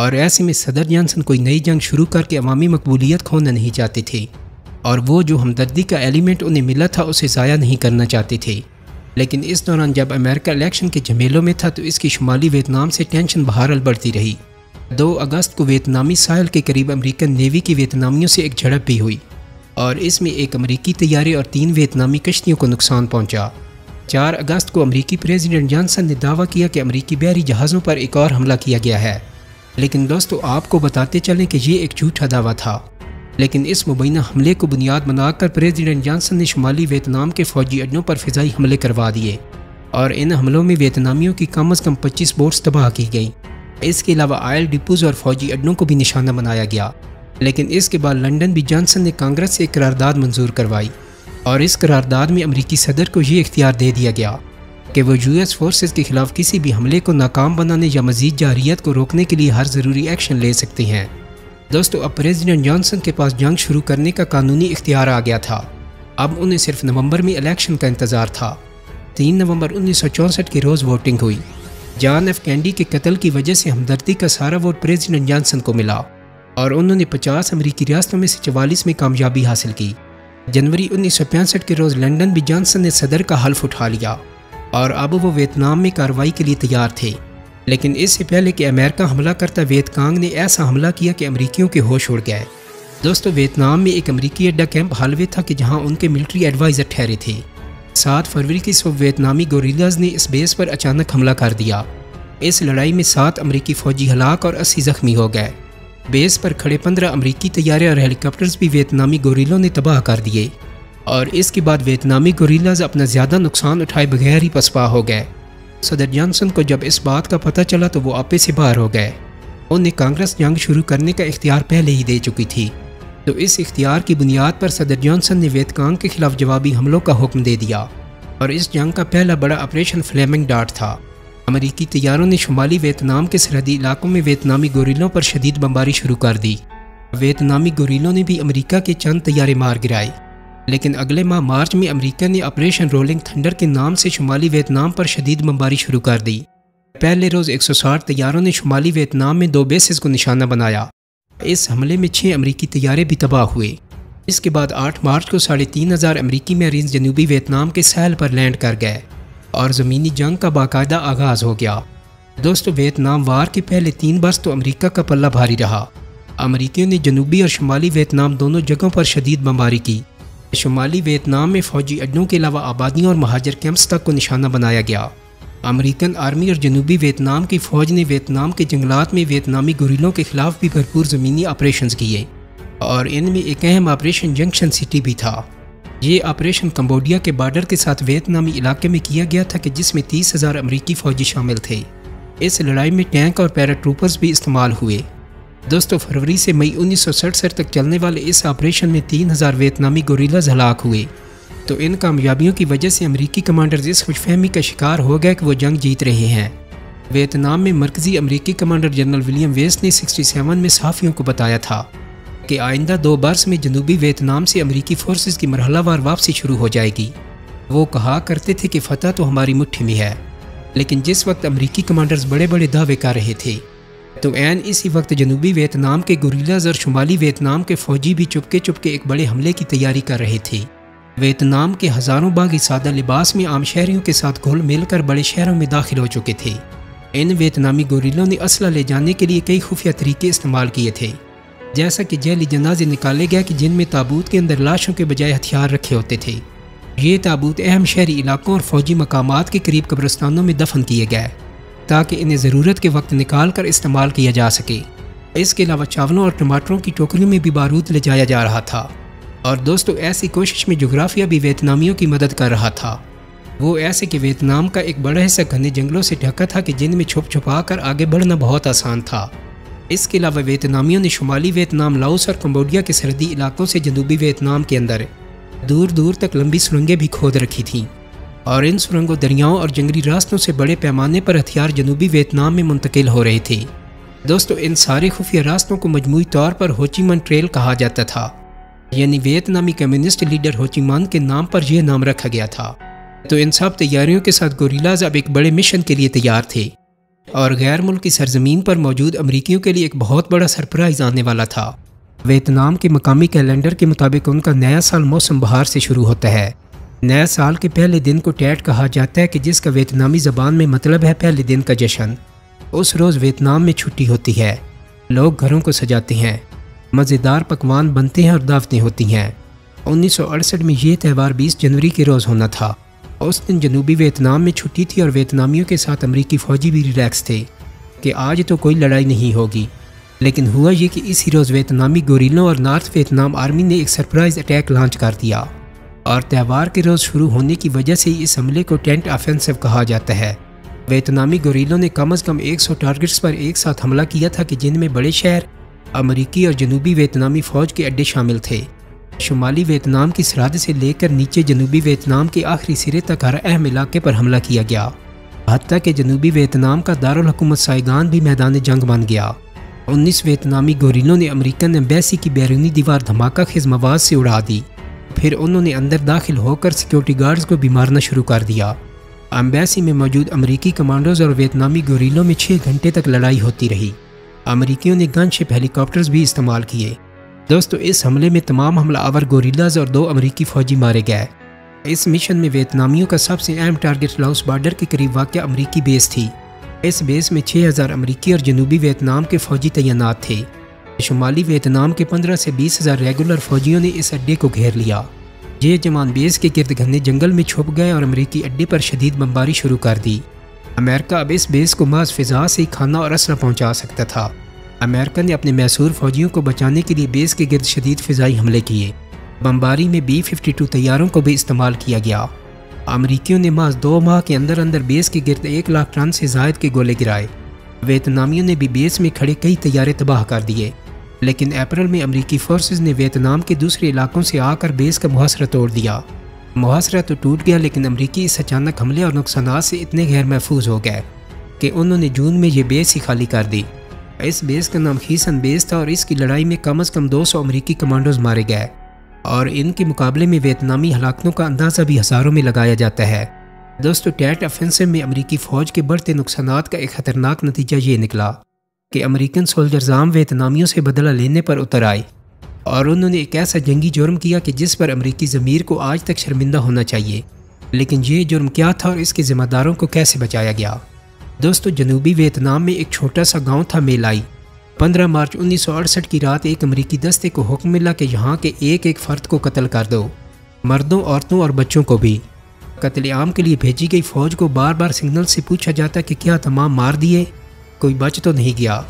اور ایسے میں صدر جانسن کوئی نئی جنگ شروع کر کے عوامی مقبولیت کھونا نہیں چاہتے تھے، اور وہ جو ہمدردی کا ایلیمنٹ انہیں ملا تھا اسے ضائع نہیں کرنا چاہتے تھے۔ لیکن اس دوران جب امریکہ الیکشن کے جھمیلوں میں تھا تو اس کی شمالی ویتنام سے ٹینشن بہرحال بڑھتی رہی۔ 2 اگست کو ویتنامی ساحل کے قریب امریکن نیوی کی ویتنامیوں سے ایک جھڑپ بھی ہوئی، اور اس میں ایک امریکی طیارے اور 3 ویتنامی کشتیوں کو نقصان پہنچا۔ 4 اگست کو امریکی پریزیڈنٹ جانسن نے دعویٰ کیا کہ امریکی بحری جہازوں پر ایک اور حملہ کیا گیا ہے، لیکن دوستو آپ کو بتاتے چلیں کہ یہ ایک جھوٹا دعویٰ تھا۔ لیکن اس مبینہ حملے کو بنیاد بنا کر پریزیڈنٹ جانسن نے شمالی ویتنام کے فوجی اڈوں پر فضائی حملے کروا دیے، اور ان حملوں میں ویتنامیوں کی کم از کم 25 بوٹس تباہ کی گئیں۔ اس کے علاوہ آئل ڈپوز اور فوجی اڈوں کو بھی نشانہ بنایا گیا۔ لیکن اس کے بعد لندن بھی جانسن نے کانگریس سے ایک قرارداد منظور کروائی، اور اس قرارداد میں امریکی صدر کو یہ اختیار دے دیا گیا کہ وہ یو ایس فورسز کے خلاف کسی بھی حملے کو ناکام بنانے یا مزید جارحیت کو روکنے کے لیے ہر ضروری ایکشن لے سکتے ہیں۔ دوستو اب پریزیڈنٹ جانسن کے پاس جنگ شروع کرنے کا قانونی اختیار آ گیا تھا۔ اب انہیں صرف نومبر میں الیکشن کا انتظار تھا۔ 3 نومبر 1964 کے روز ووٹنگ ہوئی۔ جان ایف کینیڈی کے قتل کی وجہ سے ہمدردی کا سارا ووٹ پریزیڈنٹ جانسن کو ملا، اور انہوں نے 50 امریکی ریاستوں میں سے 44 میں کامیابی حاصل کی۔ جنوری 1965 کے روز لندن بھی جانسن نے صدر کا حلف اٹھا لیا، اور اب وہ ویتنام میں کارروائی کے لیے تیار تھے۔ لیکن اس سے پہلے کہ امریکہ حملہ کرتا، ویت کانگ نے ایسا حملہ کیا کہ امریکیوں کے ہوش اڑ گئے۔ دوستو ویتنام میں ایک امریکی اڈا کیمپ حلوے تھا کہ جہاں ان کے ملٹری ایڈوائزر ٹھہرے تھے۔ 7 فروری کی صبح ویتنامی گوریلاز نے اس بیس پر اچانک حملہ کر دیا۔ اس لڑائی میں 7 امریکی فوجی ہلاک اور 80 زخمی ہو گئے۔ بیس پر کھڑے 15 امریکی طیارے اور ہیلی کاپٹرز بھی ویتنامی گوریلوں نے تباہ کر دیے، اور اس کے بعد ویتنامی گوریلاز اپنا زیادہ نقصان اٹھائے بغیر ہی پسپا ہو گئے۔ صدر جانسن کو جب اس بات کا پتہ چلا تو وہ آپے سے باہر ہو گئے۔ انہیں کانگریس جنگ شروع کرنے کا اختیار پہلے ہی دے چکی تھی، تو اس اختیار کی بنیاد پر صدر جانسن نے ویت کانگ کے خلاف جوابی حملوں کا حکم دے دیا، اور اس جنگ کا پہلا بڑا آپریشن فلیمنگ ڈارٹ تھا۔ امریکی طیاروں نے شمالی ویتنام کے سرحدی علاقوں میں ویتنامی گوریلوں پر شدید بمباری شروع کر دی۔ ویتنامی گوریلوں نے بھی امریکہ کے چند طیارے مار گرائے، لیکن اگلے ماہ مارچ میں امریکہ نے آپریشن رولنگ تھنڈر کے نام سے شمالی ویتنام پر شدید بمباری شروع کر دی۔ پہلے روز 160 طیاروں نے شمالی ویتنام میں 2 بیسز کو نشانہ بنایا۔ اس حملے میں 6 امریکی طیارے بھی تباہ ہوئے۔ اس کے بعد 8 مارچ کو 3500 امریکی میرینز جنوبی ویتنام کے ساحل پر لینڈ کر گئے، اور زمینی جنگ کا باقاعدہ آغاز ہو گیا۔ دوستو ویتنام وار کے پہلے 3 برس تو امریکہ کا پلہ بھاری رہا۔ امریکیوں نے جنوبی اور شمالی ویتنام دونوں جگہوں پر شدید بمباری کی۔ شمالی ویتنام میں فوجی اڈوں کے علاوہ آبادیوں اور مہاجر کیمپس تک کو نشانہ بنایا گیا۔ امریکن آرمی اور جنوبی ویتنام کی فوج نے ویتنام کے جنگلات میں ویتنامی گوریلوں کے خلاف بھی بھرپور زمینی آپریشنز کیے، اور ان میں ایک اہم آپریشن جنکشن سٹی بھی تھا۔ یہ آپریشن کمبوڈیا کے بارڈر کے ساتھ ویتنامی علاقے میں کیا گیا تھا کہ جس میں 30,000 امریکی فوجی شامل تھے۔ اس لڑائی میں ٹینک اور پیرا ٹروپرز بھی استعمال ہوئے۔ دوستو فروری سے مئی 1967 تک چلنے والے اس آپریشن میں 3000 ویتنامی گوریلاز ہلاک ہوئے۔ تو ان کامیابیوں کی وجہ سے امریکی کمانڈرز اس خوش فہمی کا شکار ہو گئے کہ وہ جنگ جیت رہے ہیں۔ ویتنام میں مرکزی امریکی کمانڈر جنرل ولیم ویسٹ نے 67 میں صحافیوں کو بتایا تھا کہ آئندہ 2 برس میں جنوبی ویتنام سے امریکی فورسز کی مرحلہ وار واپسی شروع ہو جائے گی۔ وہ کہا کرتے تھے کہ فتح تو ہماری مٹھی میں ہے، لیکن جس وقت امریکی کمانڈرز بڑے بڑے دعوے کر رہے تھے تو عین اسی وقت جنوبی ویتنام کے گوریلاز اور شمالی ویتنام کے فوجی بھی چپکے چپکے ایک بڑے حملے کی تیاری کر رہے تھے۔ ویتنام کے ہزاروں باغی سادہ لباس میں عام شہریوں کے ساتھ گھل مل کر بڑے شہروں میں داخل ہو چکے تھے۔ ان ویتنامی گوریلوں نے اسلحہ لے جانے کے لیے کئی خفیہ طریقے استعمال کیے تھے، جیسا کہ جعلی جنازے نکالے گئے کہ جن میں تابوت کے اندر لاشوں کے بجائے ہتھیار رکھے ہوتے تھے۔ یہ تابوت اہم شہری علاقوں اور فوجی مقامات کے قریب قبرستانوں میں دفن کیے گئے تاکہ انہیں ضرورت کے وقت نکال کر استعمال کیا جا سکے۔ اس کے علاوہ چاولوں اور ٹماٹروں کی ٹوکریوں میں بھی بارود لے جایا جا رہا تھا۔ اور دوستو ایسی کوشش میں جغرافیہ بھی ویتنامیوں کی مدد کر رہا تھا۔ وہ ایسے کہ ویتنام کا ایک بڑا حصہ گھنے جنگلوں سے ڈھکا تھا کہ جن میں چھپ چھپا کر آگے بڑھنا بہت آسان تھا۔ اس کے علاوہ ویتنامیوں نے شمالی ویتنام، لاؤس اور کمبوڈیا کے سرحدی علاقوں سے جنوبی ویتنام کے اندر دور دور تک لمبی سرنگیں بھی کھود رکھی تھیں، اور ان سرنگوں، دریاؤں اور جنگلی راستوں سے بڑے پیمانے پر ہتھیار جنوبی ویتنام میں منتقل ہو رہے تھے۔ دوستو ان سارے خفیہ راستوں کو مجموعی طور پر ہوچی من ٹریل کہا جاتا تھا، یعنی ویتنامی کمیونسٹ لیڈر ہوچی من کے نام پر یہ نام رکھا گیا تھا۔ تو ان سب تیاریوں کے ساتھ گوریلاز اب ایک بڑے مشن کے لیے تیار تھے۔ اور غیر ملکی سرزمین پر موجود امریکیوں کے لیے ایک بہت بڑا سرپرائز آنے والا تھا۔ ویتنام کے مقامی کیلنڈر کے مطابق ان کا نیا سال موسم بہار سے شروع ہوتا ہے۔ نئے سال کے پہلے دن کو ٹیٹ کہا جاتا ہے کہ جس کا ویتنامی زبان میں مطلب ہے پہلے دن کا جشن۔ اس روز ویتنام میں چھٹی ہوتی ہے، لوگ گھروں کو سجاتے ہیں، مزیدار پکوان بنتے ہیں اور دعوتیں ہوتی ہیں۔ 1968 میں یہ تہوار 20 جنوری کے روز ہونا تھا۔ اس دن جنوبی ویتنام میں چھٹی تھی اور ویتنامیوں کے ساتھ امریکی فوجی بھی ریلیکس تھے کہ آج تو کوئی لڑائی نہیں ہوگی۔ لیکن ہوا یہ کہ اسی روز ویتنامی گوریلوں اور نارتھ ویتنام آرمی نے ایک سرپرائز اٹیک لانچ کر دیا، اور تہوار کے روز شروع ہونے کی وجہ سے اس حملے کو ٹینٹ آفینسو کہا جاتا ہے۔ ویتنامی گوریلوں نے کم از کم 100 ٹارگٹس پر ایک ساتھ حملہ کیا تھا کہ جن میں بڑے شہر، امریکی اور جنوبی ویتنامی فوج کے اڈے شامل تھے۔ شمالی ویتنام کی سرحد سے لے کر نیچے جنوبی ویتنام کے آخری سرے تک ہر اہم علاقے پر حملہ کیا گیا، حتیٰ کہ جنوبی ویتنام کا دارالحکومت سائیگان بھی میدان جنگ بن گیا۔ 19 ویتنامی گوریلوں نے امریکن ایمبیسی کی بیرونی دیوار دھماکہ خیز مواد سے اڑا دی، پھر انہوں نے اندر داخل ہو کر سیکیورٹی گارڈز کو بھی مارنا شروع کر دیا۔ ایمبیسی میں موجود امریکی کمانڈوز اور ویتنامی گوریلوں میں 6 گھنٹے تک لڑائی ہوتی رہی۔ امریکیوں نے گن شپ ہیلی کاپٹرز بھی استعمال کیے۔ دوستو، اس حملے میں تمام حملہ آور گوریلاز اور 2 امریکی فوجی مارے گئے۔ اس مشن میں ویتنامیوں کا سب سے اہم ٹارگٹ لاؤس بارڈر کے قریب واقع امریکی بیس تھی۔ اس بیس میں 6000 امریکی اور جنوبی ویتنام کے فوجی تعینات تھے۔ شمالی ویتنام کے 15 سے 20,000 ریگولر فوجیوں نے اس اڈے کو گھیر لیا۔ یہ جوان بیس کے گرد گھنے جنگل میں چھپ گئے اور امریکی اڈے پر شدید بمباری شروع کر دی۔ امریکہ اب اس بیس کو محض فضا سے کھانا اور اسلحہ پہنچا سکتا تھا۔ امریکہ نے اپنے محصور فوجیوں کو بچانے کے لیے بیس کے گرد شدید فضائی حملے کیے۔ بمباری میں B-52 طیاروں کو بھی استعمال کیا گیا۔ امریکیوں نے محض 2 ماہ کے اندر اندر بیس کے گرد 1 لاکھ ٹن سے زائد کے گولے گرائے۔ ویتنامیوں نے بھی بیس میں کھڑے کئی طیارے تباہ کر دیے، لیکن اپریل میں امریکی فورسز نے ویتنام کے دوسرے علاقوں سے آ کر بیس کا محاصرہ توڑ دیا۔ محاصرہ تو ٹوٹ گیا، لیکن امریکی اس اچانک حملے اور نقصانات سے اتنے غیر محفوظ ہو گئے کہ انہوں نے جون میں یہ بیس ہی خالی کر دی۔ اس بیس کا نام خیسن بیس تھا اور اس کی لڑائی میں کم از کم 200 امریکی کمانڈوز مارے گئے، اور ان کے مقابلے میں ویتنامی ہلاکتوں کا اندازہ بھی ہزاروں میں لگایا جاتا ہے۔ دوستو، ٹیٹ آفینسو میں امریکی فوج کے بڑھتے نقصانات کا ایک خطرناک نتیجہ یہ نکلا کہ امریکن سولجرز عام ویتنامیوں سے بدلہ لینے پر اتر آئے، اور انہوں نے ایک ایسا جنگی جرم کیا کہ جس پر امریکی ضمیر کو آج تک شرمندہ ہونا چاہیے۔ لیکن یہ جرم کیا تھا اور اس کے ذمہ داروں کو کیسے بچایا گیا؟ دوستو، جنوبی ویتنام میں ایک چھوٹا سا گاؤں تھا میلائی۔ 15 مارچ 1968 کی رات ایک امریکی دستے کو حکم ملا کہ یہاں کے ایک ایک فرد کو قتل کر دو، مردوں، عورتوں اور بچوں کو بھی۔ قتل عام کے لیے بھیجی گئی فوج کو بار بار سگنل سے پوچھا جاتا کہ کیا تمام مار دیے، کوئی بچ تو نہیں گیا۔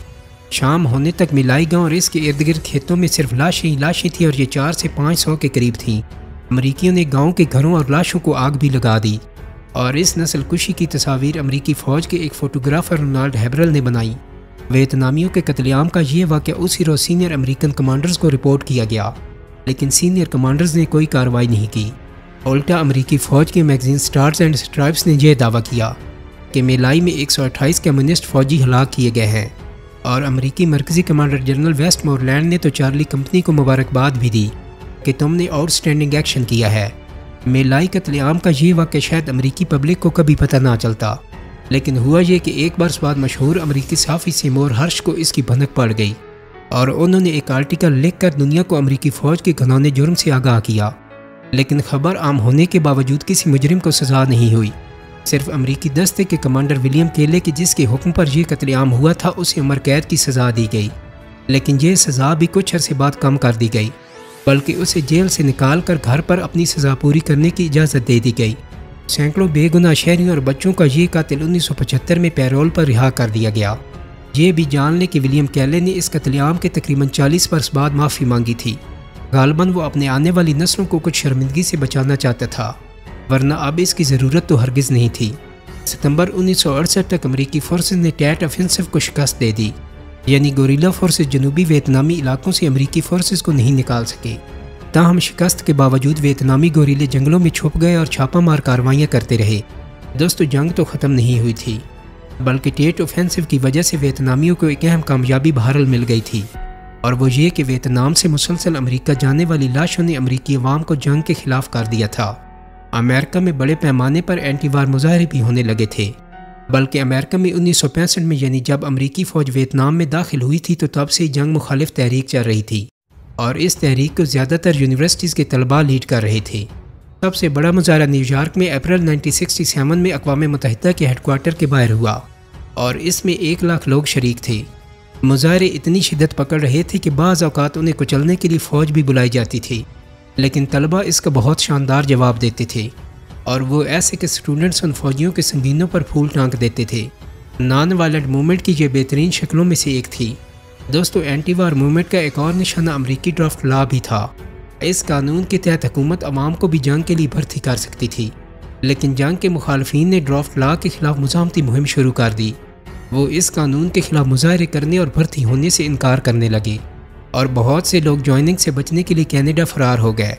شام ہونے تک میلائی گاؤں اور اس کے ارد گرد کھیتوں میں صرف لاشیں ہی لاشیں تھیں، اور یہ 400 سے 500 کے قریب تھیں۔ امریکیوں نے گاؤں کے گھروں اور لاشوں کو آگ بھی لگا دی، اور اس نسل کشی کی تصاویر امریکی فوج کے ایک فوٹوگرافر رونالڈ ہیبرل نے بنائی۔ ویتنامیوں کے قتل عام کا یہ واقعہ اسی روز سینئر امریکن کمانڈرز کو رپورٹ کیا گیا، لیکن سینئر کمانڈرز نے کوئی کارروائی نہیں کی۔ الٹا امریکی فوج کے میگزین سٹارز اینڈ سٹرائپس نے یہ دعویٰ کیا کہ میلائی میں 128 کمیونسٹ فوجی ہلاک کیے گئے ہیں، اور امریکی مرکزی کمانڈر جنرل ویسٹ مورلینڈ نے تو چارلی کمپنی کو مبارکباد بھی دی کہ تم نے آؤٹ اسٹینڈنگ ایکشن کیا ہے۔ میلائی قتل عام کا یہ واقعہ شاید امریکی پبلک کو کبھی پتہ نہ چلتا، لیکن ہوا یہ کہ ایک برس بعد مشہور امریکی صحافی سیمور ہرش کو اس کی بھنک پڑ گئی، اور انہوں نے ایک آرٹیکل لکھ کر دنیا کو امریکی فوج کے گھناؤنے جرم سے آگاہ کیا۔ لیکن خبر عام ہونے کے باوجود کسی مجرم کو سزا نہیں ہوئی۔ صرف امریکی دستے کے کمانڈر ولیم کیلے کے جس کے حکم پر یہ قتل عام ہوا تھا اسے عمر قید کی سزا دی گئی، لیکن یہ سزا بھی کچھ عرصے بعد کم کر دی گئی، بلکہ اسے جیل سے نکال کر گھر پر اپنی سزا پوری کرنے کی اجازت دے دی گئی۔ سینکڑوں بے گناہ شہریوں اور بچوں کا یہ قاتل 1975 میں پیرول پر رہا کر دیا گیا۔ یہ بھی جان لیں کہ ولیم کیلے نے اس قتل عام کے تقریباً 40 برس بعد معافی مانگی تھی۔ غالباً وہ اپنے آنے والی نسلوں کو کچھ شرمندگی سے بچانا چاہتا تھا، ورنہ اب اس کی ضرورت تو ہرگز نہیں تھی۔ ستمبر 1968 تک امریکی فورسز نے ٹیٹ آفینسو کو شکست دے دی، یعنی گوریلا فورسز جنوبی ویتنامی علاقوں سے امریکی فورسز کو نہیں نکال سکے۔ تاہم شکست کے باوجود ویتنامی گوریلے جنگلوں میں چھپ گئے اور چھاپہ مار کارروائیاں کرتے رہے۔ دوستو، جنگ تو ختم نہیں ہوئی تھی، بلکہ ٹیٹ آفینسو کی وجہ سے ویتنامیوں کو ایک اہم کامیابی بہرحال مل گئی تھی، اور وہ یہ کہ ویتنام سے مسلسل امریکہ جانے والی لاشوں نے امریکی عوام کو جنگ کے خلاف کر دیا تھا۔ امریکہ میں بڑے پیمانے پر اینٹی وار مظاہرے بھی ہونے لگے تھے۔ بلکہ امریکہ میں 1965 میں یعنی جب امریکی فوج ویتنام میں داخل ہوئی تھی تو تب سے جنگ مخالف تحریک چل رہی تھی، اور اس تحریک کو زیادہ تر یونیورسٹیز کے طلباء لیڈ کر رہے تھے۔ سب سے بڑا مظاہرہ نیو یارک میں اپریل 1967 میں اقوام متحدہ کے ہیڈ کوارٹر کے باہر ہوا، اور اس میں 1 لاکھ لوگ شریک تھے۔ مظاہرے اتنی شدت پکڑ رہے تھے کہ بعض اوقات انہیں کچلنے کے لیے فوج بھی بلائی جاتی تھی، لیکن طلباء اس کا بہت شاندار جواب دیتے تھے، اور وہ ایسے کہ اسٹوڈنٹس ان فوجیوں کے سنگینوں پر پھول ٹانک دیتے تھے۔ نان وائلنٹ موومنٹ کی یہ بہترین شکلوں میں سے ایک تھی۔ دوستو، اینٹی وار موومنٹ کا ایک اور نشانہ امریکی ڈرافٹ لا بھی تھا۔ اس قانون کے تحت حکومت عوام کو بھی جنگ کے لیے بھرتی کر سکتی تھی، لیکن جنگ کے مخالفین نے ڈرافٹ لا کے خلاف مزاحمتی مہم شروع کر دی۔ وہ اس قانون کے خلاف مظاہرے کرنے اور بھرتی ہونے سے انکار کرنے لگے، اور بہت سے لوگ جوائننگ سے بچنے کے لیے کینیڈا فرار ہو گئے۔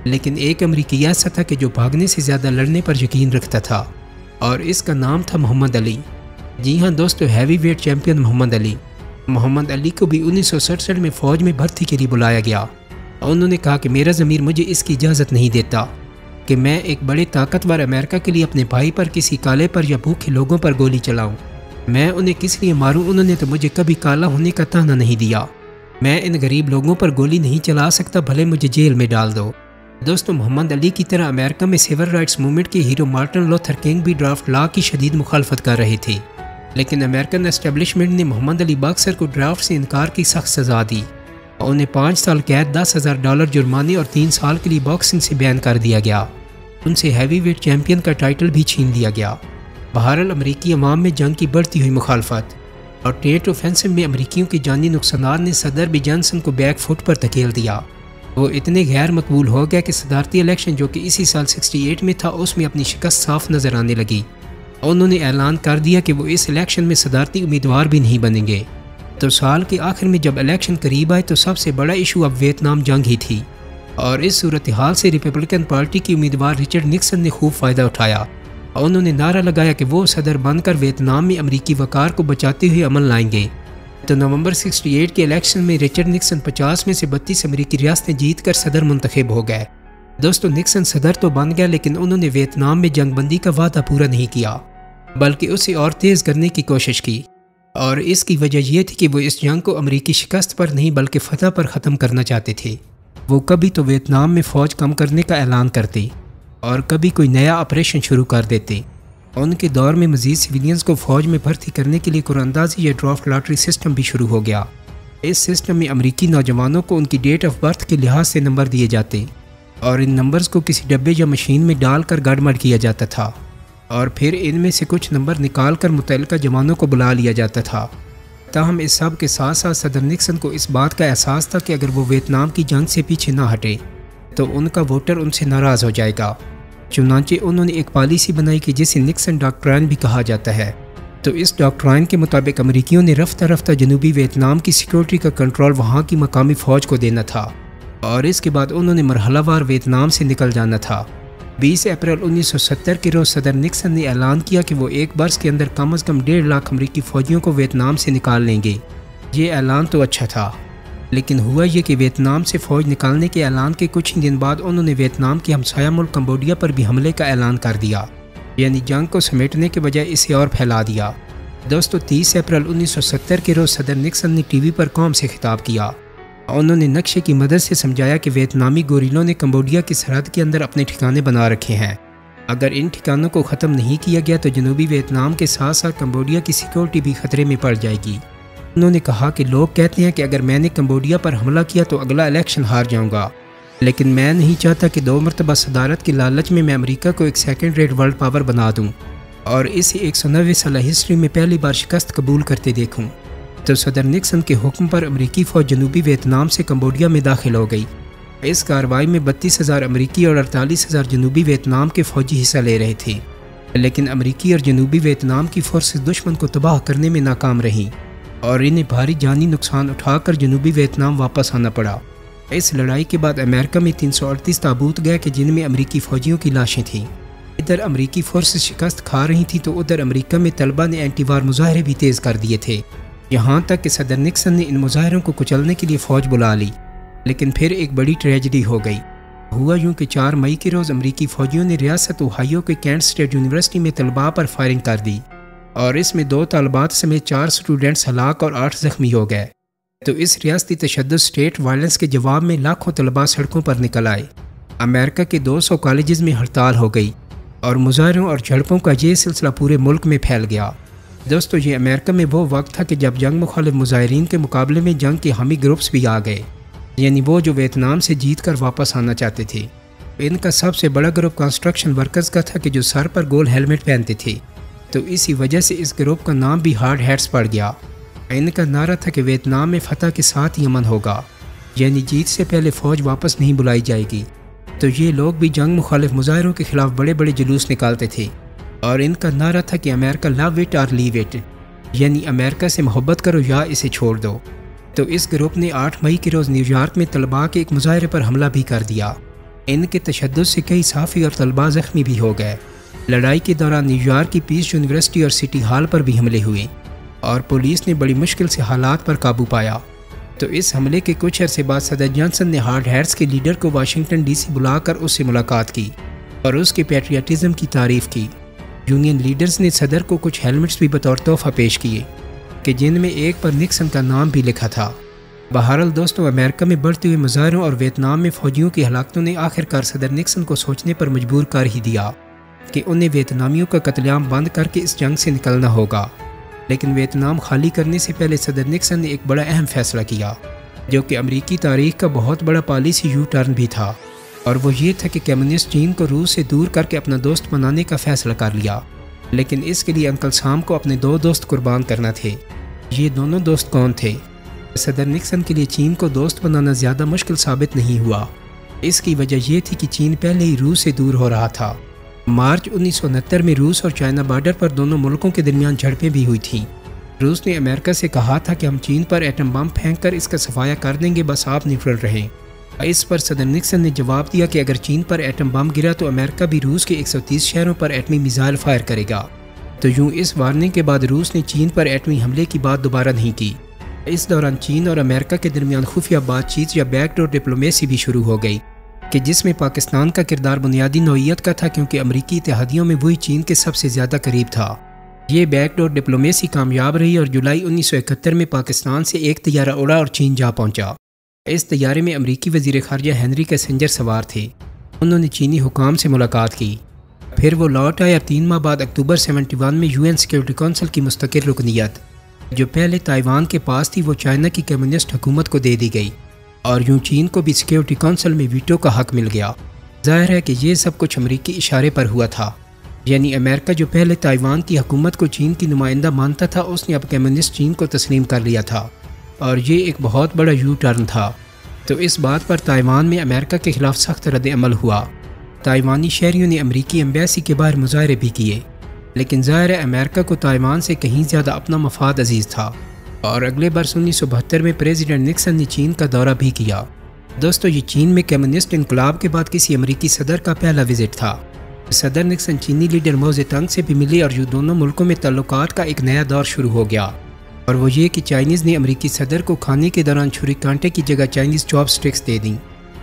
لیکن ایک امریکی ایسا تھا کہ جو بھاگنے سے زیادہ لڑنے پر یقین رکھتا تھا، اور اس کا نام تھا محمد علی۔ جی ہاں دوستو، ہیوی ویٹ چیمپئن محمد علی۔ محمد علی کو بھی 1967 میں فوج میں بھرتی کے لیے بلایا گیا۔ انہوں نے کہا کہ میرا ضمیر مجھے اس کی اجازت نہیں دیتا کہ میں ایک بڑے طاقتور امریکہ کے لیے اپنے بھائی پر، کسی کالے پر یا بھوکے لوگوں پر گولی چلاؤں۔ میں انہیں کس لیے ماروں؟ انہوں نے تو مجھے کبھی کالا ہونے کا طعنہ نہیں دیا۔ میں ان غریب لوگوں پر گولی نہیں چلا سکتا، بھلے مجھے جیل میں ڈال دو۔ دوستو، محمد علی کی طرح امریکہ میں سول رائٹس موومنٹ کے ہیرو مارٹن لوتھر کنگ بھی ڈرافٹ لا کی شدید مخالفت کر رہے تھے، لیکن امریکن اسٹیبلشمنٹ نے محمد علی باکسر کو ڈرافٹ سے انکار کی سخت سزا دی، اور انہیں 5 سال قید، $10,000 جرمانے اور 3 سال کے لیے باکسنگ سے بین کر دیا گیا۔ ان سے ہیوی ویٹ چیمپئن کا ٹائٹل بھی چھین لیا گیا۔ بہرحال امریکی عوام میں جنگ کی بڑھتی ہوئی مخالفت اور ٹینٹ اوفینسو میں امریکیوں کی جانی نقصانات نے صدر بھی جانسن کو بیک فٹ پر دھکیل دیا۔ وہ اتنے غیر مقبول ہو گیا کہ صدارتی الیکشن جو کہ اسی سال 68 میں تھا، اس میں اپنی شکست صاف نظر آنے لگی۔ انہوں نے اعلان کر دیا کہ وہ اس الیکشن میں صدارتی امیدوار بھی نہیں بنیں گے۔ تو سال کے آخر میں جب الیکشن قریب آئے تو سب سے بڑا ایشو اب ویتنام جنگ ہی تھی، اور اس صورتحال سے ریپبلکن پارٹی کی امیدوار رچرڈ نکسن نے خوب فائدہ اٹھایا، اور انہوں نے نعرہ لگایا کہ وہ صدر بن کر ویتنام میں امریکی وقار کو بچاتے ہوئے عمل لائیں گے۔ تو نومبر 68 کے الیکشن میں رچرڈ نکسن 50 میں سے 32 امریکی ریاستیں جیت کر صدر منتخب ہو گئے۔ دوستو، نکسن صدر تو بن گیا، لیکن انہوں نے ویتنام میں جنگ بندی کا وعدہ پورا نہیں کیا، بلکہ اسے اور تیز کرنے کی کوشش کی، اور اس کی وجہ یہ تھی کہ وہ اس جنگ کو امریکی شکست پر نہیں بلکہ فتح پر ختم کرنا چاہتے تھے۔ وہ کبھی تو ویتنام میں فوج کم کرنے کا اعلان کرتے، اور کبھی کوئی نیا آپریشن شروع کر دیتے۔ ان کے دور میں مزید سویلینز کو فوج میں بھرتی کرنے کے لیے قرعہ اندازی یا ڈرافٹ لاٹری سسٹم بھی شروع ہو گیا۔ اس سسٹم میں امریکی نوجوانوں کو ان کی ڈیٹ آف برتھ کے لحاظ سے نمبر دیے جاتے، اور ان نمبرز کو کسی ڈبے یا مشین میں ڈال کر گڑبڑ کیا جاتا تھا، اور پھر ان میں سے کچھ نمبر نکال کر متعلقہ جوانوں کو بلا لیا جاتا تھا۔ تاہم اس سب کے ساتھ ساتھ صدر نکسن کو اس بات کا احساس تھا کہ اگر وہ ویتنام کی جنگ سے پیچھے نہ ہٹے تو ان کا ووٹر ان سے ناراض ہو جائے گا۔ چنانچہ انہوں نے ایک پالیسی بنائی کہ جسے نکسن ڈاکٹرائن بھی کہا جاتا ہے۔ تو اس ڈاکٹرائن کے مطابق امریکیوں نے رفتہ رفتہ جنوبی ویتنام کی سیکورٹی کا کنٹرول وہاں کی مقامی فوج کو دینا تھا، اور اس کے بعد انہوں نے مرحلہ وار ویتنام سے نکل جانا تھا۔ 20 اپریل 1970 کے روز صدر نکسن نے اعلان کیا کہ وہ ایک برس کے اندر کم از کم 1.5 لاکھ امریکی فوجیوں کو ویتنام سے نکال لیں گے۔ یہ اعلان تو اچھا تھا، لیکن ہوا یہ کہ ویتنام سے فوج نکالنے کے اعلان کے کچھ ہی دن بعد انہوں نے ویتنام کے ہمسایہ ملک کمبوڈیا پر بھی حملے کا اعلان کر دیا، یعنی جنگ کو سمیٹنے کے بجائے اسے اور پھیلا دیا۔ دوستو، 30 اپریل 1970 کے روز صدر نکسن نے ٹی وی پر قوم سے خطاب کیا۔ انہوں نے نقشے کی مدد سے سمجھایا کہ ویتنامی گوریلوں نے کمبوڈیا کی سرحد کے اندر اپنے ٹھکانے بنا رکھے ہیں۔ اگر ان ٹھکانوں کو ختم نہیں کیا گیا تو جنوبی ویتنام کے ساتھ ساتھ کمبوڈیا کی سیکورٹی بھی خطرے میں پڑ جائے گی۔ انہوں نے کہا کہ لوگ کہتے ہیں کہ اگر میں نے کمبوڈیا پر حملہ کیا تو اگلا الیکشن ہار جاؤں گا، لیکن میں نہیں چاہتا کہ 2 مرتبہ صدارت کی لالچ میں امریکہ کو ایک سیکنڈ ریٹ ورلڈ پاور بنا دوں اور اسے 190 سالہ ہسٹری میں پہلی بار شکست قبول کرتے دیکھوں۔ تو صدر نکسن کے حکم پر امریکی فوج جنوبی ویتنام سے کمبوڈیا میں داخل ہو گئی۔ اس کارروائی میں 32,000 امریکی اور 48,000 جنوبی ویتنام کے فوجی حصہ لے رہے تھے، لیکن امریکی اور جنوبی ویتنام کی فورسز دشمن کو تباہ کرنے میں ناکام رہیں، اور انہیں بھاری جانی نقصان اٹھا کر جنوبی ویتنام واپس آنا پڑا۔ اس لڑائی کے بعد امریکہ میں 338 تابوت گئے کہ جن میں امریکی فوجیوں کی لاشیں تھیں۔ ادھر امریکی فورسز شکست کھا رہی تھیں تو ادھر امریکہ میں طلبہ نے اینٹی وار مظاہرے بھی تیز کر دیے تھے، یہاں تک کہ صدر نکسن نے ان مظاہروں کو کچلنے کے لیے فوج بلا لی۔ لیکن پھر ایک بڑی ٹریجڈی ہو گئی۔ ہوا یوں کہ 4 مئی کے روز امریکی فوجیوں نے ریاست اوہایو کے کینٹ اسٹیٹ یونیورسٹی میں طلباء پر فائرنگ کر دی۔ اور اس میں 2 طالبات سمیت 4 اسٹوڈنٹس ہلاک اور 8 زخمی ہو گئے۔ تو اس ریاستی تشدد اسٹیٹ وائلنس کے جواب میں لاکھوں طلباء سڑکوں پر نکل آئے۔ امریکہ کے 200 کالجز میں ہڑتال ہو گئی اور مظاہروں اور جھڑپوں کا یہ سلسلہ پورے ملک میں پھیل گیا۔ دوستو، یہ امریکہ میں وہ وقت تھا کہ جب جنگ مخالف مظاہرین کے مقابلے میں جنگ کے حامی گروپس بھی آ گئے، یعنی وہ جو ویتنام سے جیت کر واپس آنا چاہتے تھے۔ ان کا سب سے بڑا گروپ کنسٹرکشن ورکرز کا تھا کہ جو سر پر گول ہیلمٹ پہنتے تھے، تو اسی وجہ سے اس گروپ کا نام بھی ہارڈ ہیٹس پڑ گیا۔ ان کا نعرہ تھا کہ ویتنام میں فتح کے ساتھ ہی امن ہوگا، یعنی جیت سے پہلے فوج واپس نہیں بلائی جائے گی۔ تو یہ لوگ بھی جنگ مخالف مظاہروں کے خلاف بڑے بڑے جلوس نکالتے تھے، اور ان کا نعرہ تھا کہ امریکہ لو اٹ اور لیو اٹ، یعنی امریکہ سے محبت کرو یا اسے چھوڑ دو۔ تو اس گروپ نے 8 مئی کے روز نیو یارک میں طلباء کے ایک مظاہرے پر حملہ بھی کر دیا۔ ان کے تشدد سے کئی صحافی اور طلباء زخمی بھی ہو گئے۔ لڑائی کے دوران نیو یارک کی پیس یونیورسٹی اور سٹی ہال پر بھی حملے ہوئے اور پولیس نے بڑی مشکل سے حالات پر قابو پایا۔ تو اس حملے کے کچھ عرصے بعد صدر جانسن نے ہارڈ ہیٹس کے لیڈر کو واشنگٹن ڈی سی بلا کر اس سے ملاقات کی اور اس کے پیٹریاٹزم کی تعریف کی۔ یونین لیڈرز نے صدر کو کچھ ہیلمٹس بھی بطور تحفہ پیش کیے کہ جن میں ایک پر نکسن کا نام بھی لکھا تھا۔ بہرحال دوستو، امریکہ میں بڑھتے ہوئے مظاہروں اور ویتنام میں فوجیوں کی ہلاکتوں نے آخرکار صدر نکسن کو سوچنے پر مجبور کر ہی دیا کہ انہیں ویتنامیوں کا قتل عام بند کر کے اس جنگ سے نکلنا ہوگا۔ لیکن ویتنام خالی کرنے سے پہلے صدر نکسن نے ایک بڑا اہم فیصلہ کیا، جو کہ امریکی تاریخ کا بہت بڑا پالیسی یو ٹرن بھی تھا، اور وہ یہ تھا کہ کمیونسٹ چین کو روس سے دور کر کے اپنا دوست بنانے کا فیصلہ کر لیا۔ لیکن اس کے لیے انکل سام کو اپنے 2 دوست قربان کرنا تھے۔ یہ دونوں دوست کون تھے؟ صدر نکسن کے لیے چین کو دوست بنانا زیادہ مشکل ثابت نہیں ہوا۔ اس کی وجہ یہ تھی کہ چین پہلے ہی روس سے دور ہو رہا تھا۔ مارچ 1969 میں روس اور چائنا بارڈر پر دونوں ملکوں کے درمیان جھڑپیں بھی ہوئی تھیں۔ روس نے امریکہ سے کہا تھا کہ ہم چین پر ایٹم بم پھینک کر اس کا صفایا کر دیں گے، بس آپ نیوٹرل رہیں۔ اس پر صدر نکسن نے جواب دیا کہ اگر چین پر ایٹم بم گرا تو امریکہ بھی روس کے 130 شہروں پر ایٹمی میزائل فائر کرے گا۔ تو یوں اس وارننگ کے بعد روس نے چین پر ایٹمی حملے کی بات دوبارہ نہیں کی۔ اس دوران چین اور امریکہ کے درمیان خفیہ بات چیت یا بیک ڈور ڈپلومیسی بھی شروع ہو گئی، کہ جس میں پاکستان کا کردار بنیادی نوعیت کا تھا، کیونکہ امریکی اتحادیوں میں وہی چین کے سب سے زیادہ قریب تھا۔ یہ بیک ڈور ڈپلومیسی کامیاب رہی اور جولائی 1971 میں پاکستان سے ایک طیارہ اڑا اور چین جا پہنچا۔ اس طیارے میں امریکی وزیر خارجہ ہنری کیسنجر سوار تھے۔ انہوں نے چینی حکام سے ملاقات کی، پھر وہ لوٹ آیا۔ 3 ماہ بعد اکتوبر 71 میں UN سیکیورٹی کونسل کی مستقل رکنیت، جو پہلے تائیوان کے پاس تھی، وہ چائنا کی کمیونسٹ حکومت کو دے دی گئی، اور یوں چین کو بھی سیکیورٹی کونسل میں ویٹو کا حق مل گیا۔ ظاہر ہے کہ یہ سب کچھ امریکی اشارے پر ہوا تھا، یعنی امریکہ جو پہلے تائیوان کی حکومت کو چین کی نمائندہ مانتا تھا، اس نے اب کمیونسٹ چین کو تسلیم کر لیا تھا، اور یہ ایک بہت بڑا یو ٹرن تھا۔ تو اس بات پر تائیوان میں امریکہ کے خلاف سخت رد عمل ہوا۔ تائیوانی شہریوں نے امریکی ایمبیسی کے باہر مظاہرے بھی کیے، لیکن ظاہر ہے امریکہ کو تائیوان سے کہیں زیادہ اپنا مفاد عزیز تھا، اور اگلے برس 1972 میں پریزیڈنٹ نکسن نے چین کا دورہ بھی کیا۔ دوستو، یہ چین میں کمیونسٹ انقلاب کے بعد کسی امریکی صدر کا پہلا وزٹ تھا۔ صدر نکسن چینی لیڈر ماؤ زے تونگ سے بھی ملے، اور یہ دونوں ملکوں میں تعلقات کا ایک نیا دور شروع ہو گیا، اور وہ یہ کہ چائنیز نے امریکی صدر کو کھانے کے دوران چھری کانٹے کی جگہ چائنیز چاپ سٹکس دے دیں۔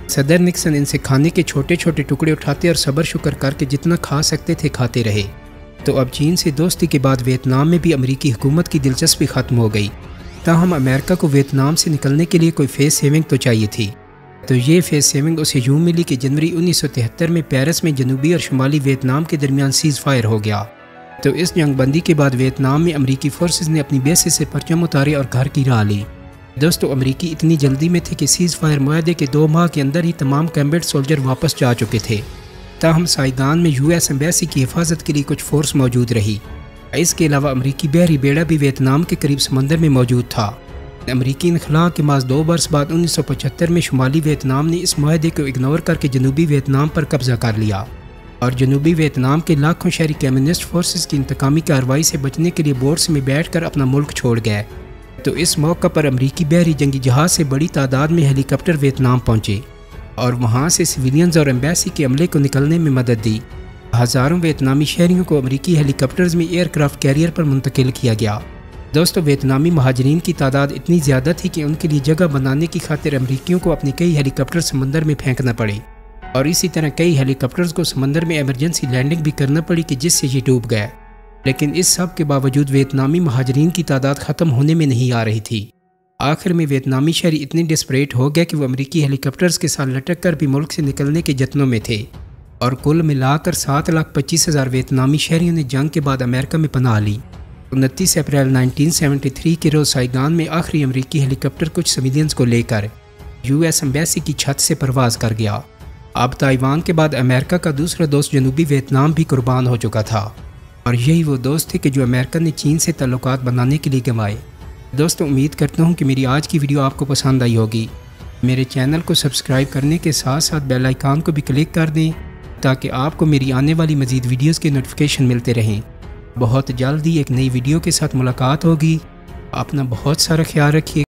صدر نکسن ان سے کھانے کے چھوٹے چھوٹے ٹکڑے اٹھاتے اور صبر شکر کر کے جتنا کھا سکتے تھے کھاتے رہے۔ تو اب چین سے دوستی کے بعد ویتنام میں بھی امریکی حکومت کی دلچسپی ختم ہو گئی، تاہم امریکہ کو ویتنام سے نکلنے کے لیے کوئی فیس سیونگ تو چاہیے تھی۔ تو یہ فیس سیونگ اسے یوں ملی کہ جنوری 1973 میں پیرس میں جنوبی اور شمالی ویتنام کے درمیان سیز فائر ہو گیا۔ تو اس جنگ بندی کے بعد ویتنام میں امریکی فورسز نے اپنی بیسز سے پرچم اتارے اور گھر کی راہ لی۔ دوستو، امریکی اتنی جلدی میں تھے کہ سیز فائر معاہدے کے 2 ماہ کے اندر ہی تمام کیمبٹ سولجر واپس جا چکے تھے، تاہم سائیگان میں US ایمبیسی کی حفاظت کے لیے کچھ فورس موجود رہی۔ اس کے علاوہ امریکی بحری بیڑا بھی ویتنام کے قریب سمندر میں موجود تھا۔ امریکی انخلاء کے محض 2 برس بعد 1975 میں شمالی ویتنام نے اس معاہدے کو اگنور کر کے جنوبی ویتنام پر قبضہ کر لیا، اور جنوبی ویتنام کے لاکھوں شہری کمیونسٹ فورسز کی انتقامی کارروائی سے بچنے کے لیے بوٹس میں بیٹھ کر اپنا ملک چھوڑ گئے۔ تو اس موقع پر امریکی بحری جنگی جہاز سے بڑی تعداد میں ہیلی کاپٹر ویتنام پہنچے، اور وہاں سے سویلینز اور ایمبیسی کے عملے کو نکلنے میں مدد دی۔ ہزاروں ویتنامی شہریوں کو امریکی ہیلی کاپٹرز میں ایئر کرافٹ کیریئر پر منتقل کیا گیا۔ دوستو، ویتنامی مہاجرین کی تعداد اتنی زیادہ تھی کہ ان کے لیے جگہ بنانے کی خاطر امریکیوں کو اپنے کئی ہیلی کاپٹر سمندر میں پھینکنا پڑے، اور اسی طرح کئی ہیلی کاپٹرز کو سمندر میں ایمرجنسی لینڈنگ بھی کرنا پڑی کہ جس سے یہ ڈوب گئے۔ لیکن اس سب کے باوجود ویتنامی مہاجرین کی تعداد ختم ہونے میں نہیں آ رہی تھی۔ آخر میں ویتنامی شہری اتنے ڈسپریٹ ہو گئے کہ وہ امریکی ہیلی کاپٹرز کے ساتھ لٹک کر بھی ملک سے نکلنے کے جتنوں میں تھے، اور کل ملا کر 7,25,000 ویتنامی شہریوں نے جنگ کے بعد امریکہ میں پناہ لی۔ 29 اپریل 1973 کے روز سائگان میں آخری امریکی ہیلی کاپٹر کچھ سویلینز کو لے کر یو ایس ایمبیسی کی چھت سے پرواز کر گیا۔ اب تائیوان کے بعد امریکہ کا دوسرا دوست جنوبی ویتنام بھی قربان ہو چکا تھا، اور یہی وہ دوست تھے کہ جو امریکہ نے چین سے تعلقات بنانے کے لیے گنوائے۔ دوستوں، امید کرتا ہوں کہ میری آج کی ویڈیو آپ کو پسند آئی ہوگی۔ میرے چینل کو سبسکرائب کرنے کے ساتھ ساتھ بیل آئیکن کو بھی کلک کر دیں تاکہ آپ کو میری آنے والی مزید ویڈیوز کے نوٹیفیکیشن ملتے رہیں۔ بہت جلد ہی ایک نئی ویڈیو کے ساتھ ملاقات ہوگی۔ اپنا بہت سارا خیال رکھیے۔